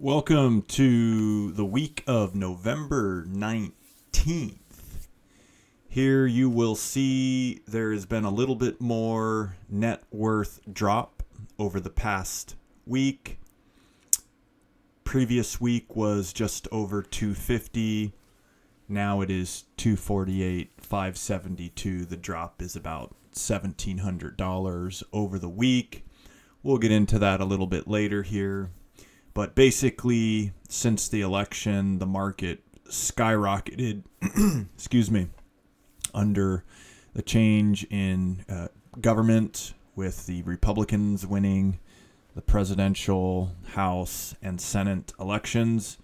Welcome to the week of November 19th. Here you will see there has been a little bit more net worth drop over the past week. Previous week was just over 250. Now it is 248, 572. The drop is about $1,700 over the week. We'll get into that a little bit later here. But basically, since the election, the market skyrocketed, under the change in government with the Republicans winning the presidential, House, and Senate elections.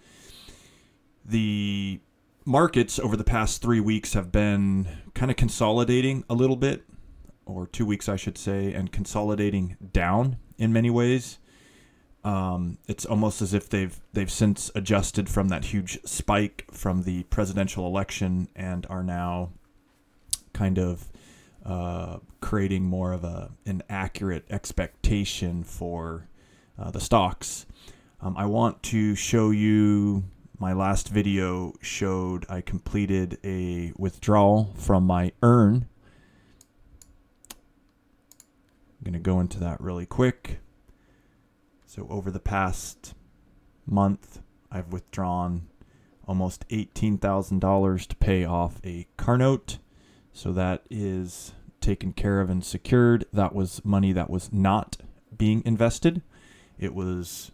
The markets over the past 3 weeks have been kind of consolidating a little bit, or 2 weeks, I should say, and consolidating down in many ways. It's almost as if they've since adjusted from that huge spike from the presidential election and are now kind of creating more of an accurate expectation for the stocks. I want to show you, my last video showed I completed a withdrawal from my earn. I'm going to go into that really quick. So over the past month, I've withdrawn almost $18,000 to pay off a car note. So that is taken care of and secured. That was money that was not being invested. It was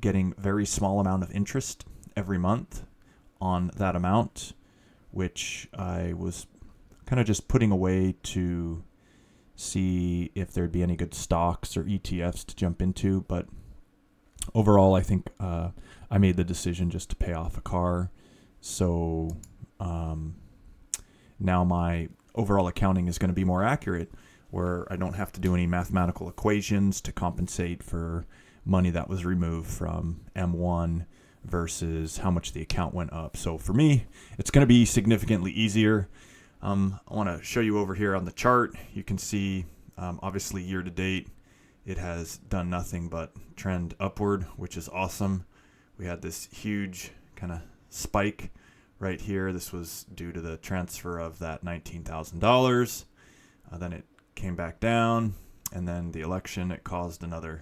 getting very small amount of interest every month on that amount, which I was kind of just putting away to see if there'd be any good stocks or ETFs to jump into. But overall, I think I made the decision just to pay off a car. So now my overall accounting is going to be more accurate, where I don't have to do any mathematical equations to compensate for money that was removed from M1 versus how much the account went up. So for me, it's going to be significantly easier. I want to show you over here on the chart. You can see, obviously year to date, it has done nothing but trend upward, which is awesome. We had this huge kind of spike right here. This was due to the transfer of that $19,000. Then it came back down, and then the election, it caused another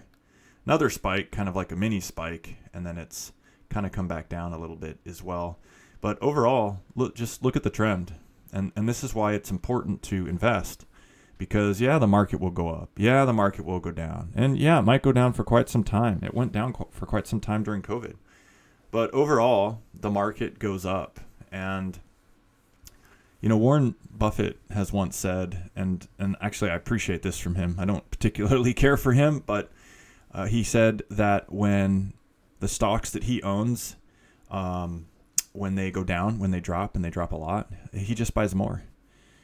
spike, kind of like a mini spike, and then it's kind of come back down a little bit as well. But overall, just look at the trend. And this is why it's important to invest, because, yeah, the market will go up. Yeah, the market will go down. And, yeah, it might go down for quite some time. It went down for quite some time during COVID. But overall, the market goes up. And, Warren Buffett has once said, and actually I appreciate this from him. I don't particularly care for him, but he said that when the stocks that he owns, when they go down, when they drop, and they drop a lot, he just buys more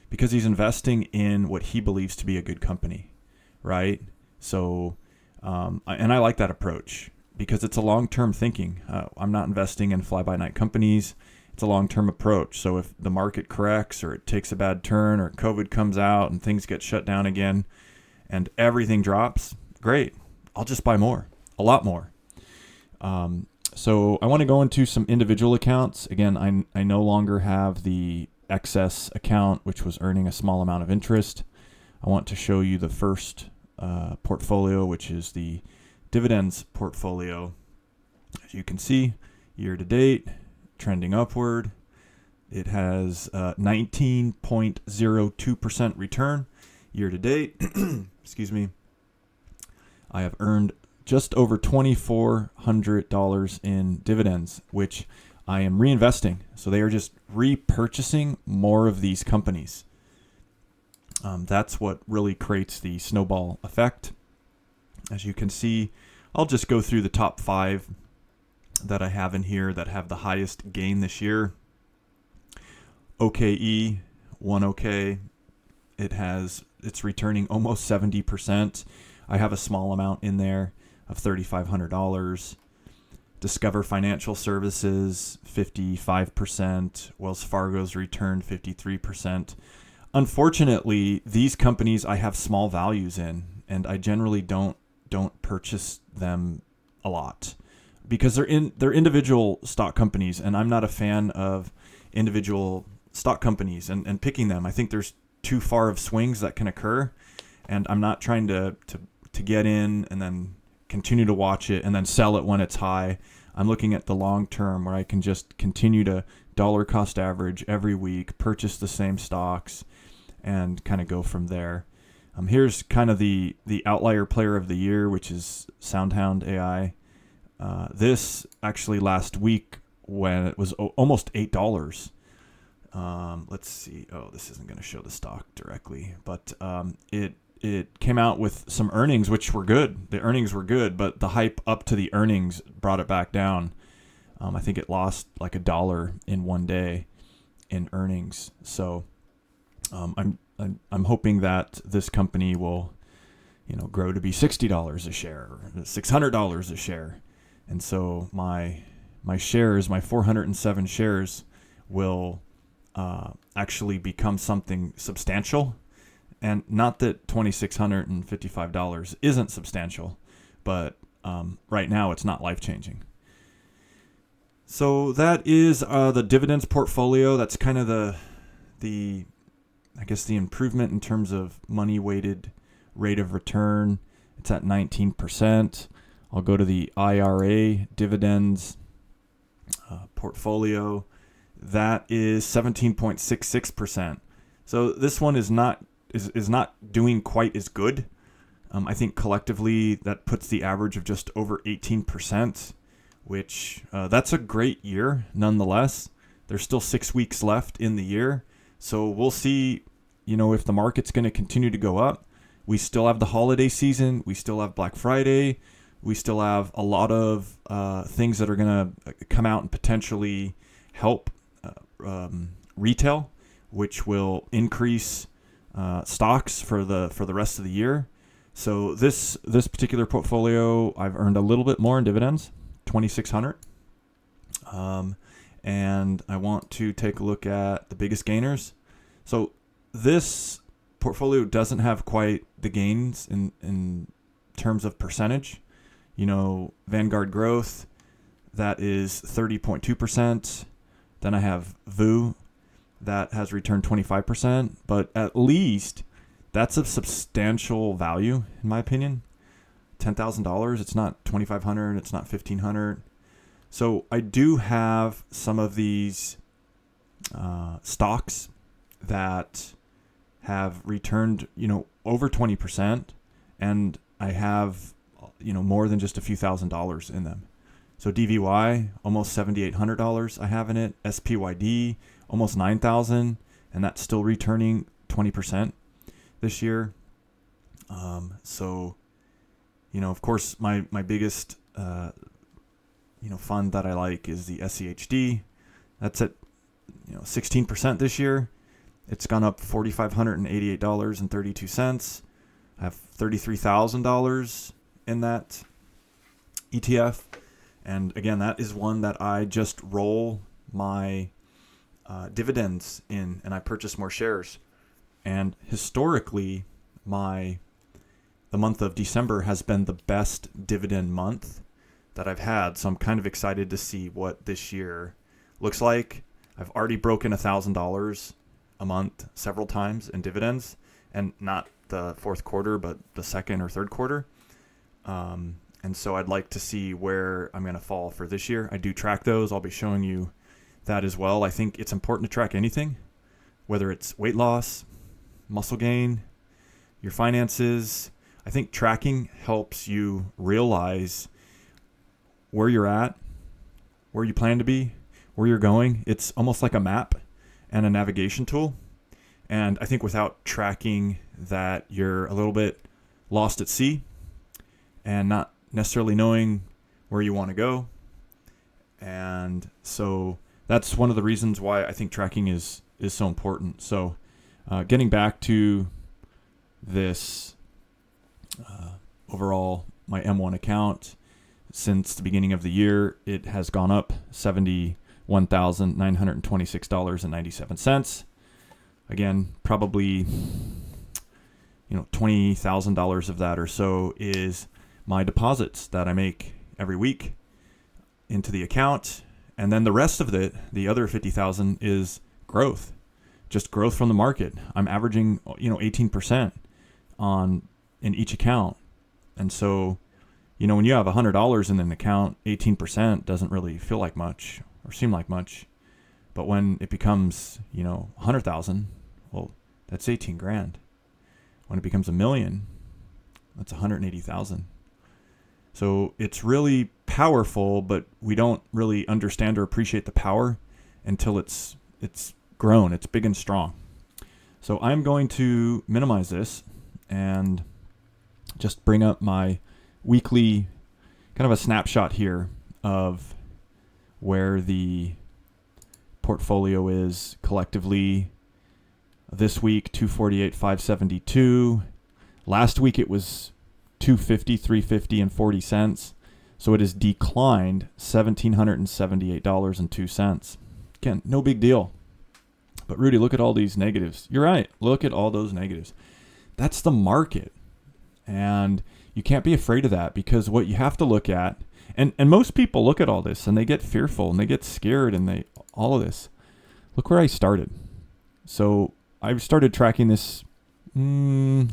because he's investing in what he believes to be a good company, right? So, and I like that approach because it's a long-term thinking. I'm not investing in fly-by-night companies. It's a long-term approach. So if the market corrects or it takes a bad turn or COVID comes out and things get shut down again and everything drops, great. I'll just buy more, a lot more. So I want to go into some individual accounts. Again, I no longer have the excess account, which was earning a small amount of interest. I want to show you the first portfolio, which is the dividends portfolio. As you can see, year to date, trending upward. It has 19.02% return year to date. Excuse me. I have earned just over $2,400 in dividends, which I am reinvesting. So they are just repurchasing more of these companies. That's what really creates the snowball effect. As you can see, I'll just go through the top 5 that I have in here that have the highest gain this year. OKE, ONEOK, it's returning almost 70%. I have a small amount in there of $3,500. Discover Financial Services, 55%. Wells Fargo's returned 53%. Unfortunately, these companies I have small values in, and I generally don't purchase them a lot because they're individual stock companies, and I'm not a fan of individual stock companies and picking them. I think there's too far of swings that can occur, and I'm not trying to get in and then continue to watch it and then sell it when it's high. I'm looking at the long term where I can just continue to dollar cost average every week, purchase the same stocks, and kind of go from there. Here's kind of the outlier player of the year, which is SoundHound AI. This actually last week when it was almost $8. Let's see. Oh, this isn't going to show the stock directly, but it came out with some earnings, which were good. The earnings were good, but the hype up to the earnings brought it back down. I think it lost like $1 in one day in earnings. So I'm hoping that this company will, grow to be $60 a share or $600 a share, and so my shares, my 407 shares, will actually become something substantial. And not that $2,655 isn't substantial, but right now it's not life-changing. So that is the dividends portfolio. That's kind of the improvement in terms of money-weighted rate of return. It's at 19%. I'll go to the IRA dividends portfolio. That is 17.66%. So this one is not doing quite as good. I think collectively that puts the average of just over 18%, which that's a great year nonetheless. There's still 6 weeks left in the year. So we'll see, if the market's going to continue to go up. We still have the holiday season. We still have Black Friday. We still have a lot of things that are going to come out and potentially help retail, which will increase stocks for the rest of the year. So this particular portfolio, I've earned a little bit more in dividends, $2,600. And I want to take a look at the biggest gainers. So this portfolio doesn't have quite the gains in terms of percentage. Vanguard Growth, that is 30.2%. Then I have VU, that has returned 25%, but at least that's a substantial value in my opinion. $10,000. It's not $2,500. It's not $1,500. So I do have some of these stocks that have returned, over 20%, and I have, more than just a few $1,000s in them. So DVY, almost $7,800 I have in it. SPYD, almost $9,000, and that's still returning 20% this year. So, of course, my biggest, fund that I like is the SCHD. That's at, 16% this year. It's gone up $4,588.32. I have $33,000 in that ETF. And again, that is one that I just roll my dividends in, and I purchase more shares. And historically, the month of December has been the best dividend month that I've had. So I'm kind of excited to see what this year looks like. I've already broken $1,000 a month several times in dividends, and not the fourth quarter, but the second or third quarter. And so I'd like to see where I'm going to fall for this year. I do track those. I'll be showing you that as well. I think it's important to track anything, whether it's weight loss, muscle gain, your finances. I think tracking helps you realize where you're at, where you plan to be, where you're going. It's almost like a map and a navigation tool. And I think without tracking that, you're a little bit lost at sea and not necessarily knowing where you want to go. And so that's one of the reasons why I think tracking is so important. So getting back to this overall, my M1 account, since the beginning of the year, it has gone up $71,926.97. Again, probably $20,000 of that or so is my deposits that I make every week into the account. And then the rest of the other 50,000 is growth, just growth from the market. I'm averaging, 18% in each account. And so, when you have $100 in an account, 18% doesn't really feel like much or seem like much. But when it becomes, 100,000, well, that's 18 grand. When it becomes $1 million, that's 180,000. So it's really powerful, but we don't really understand or appreciate the power until it's grown, it's big and strong. So I'm going to minimize this and just bring up my weekly kind of a snapshot here of where the portfolio is collectively. This week, 248, 572. Last week it was 250, 350 and 40 cents. So it has declined $1,778.02. Again, no big deal. But Rudy, look at all these negatives. You're right. Look at all those negatives. That's the market. And you can't be afraid of that, because what you have to look at, and most people look at all this and they get fearful and they get scared and all of this. Look where I started. So I started tracking this, 7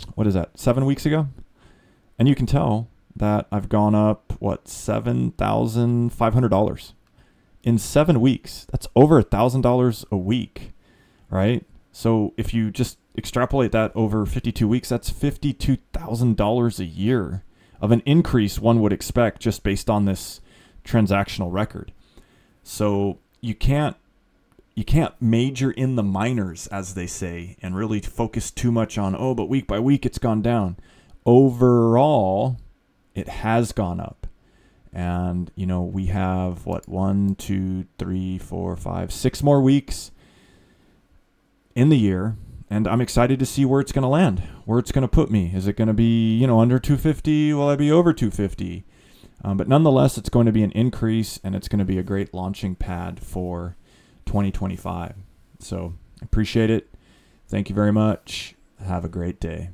weeks ago? And you can tell that I've gone up, $7,500 in 7 weeks. That's over $1,000 a week, right? So if you just extrapolate that over 52 weeks, that's $52,000 a year of an increase one would expect just based on this transactional record. So you can't major in the minors, as they say, and really focus too much on, but week by week it's gone down. Overall, it has gone up. And, we have 6 more weeks in the year. And I'm excited to see where it's going to land, where it's going to put me. Is it going to be, under 250? Will I be over 250? But nonetheless, it's going to be an increase, and it's going to be a great launching pad for 2025. So I appreciate it. Thank you very much. Have a great day.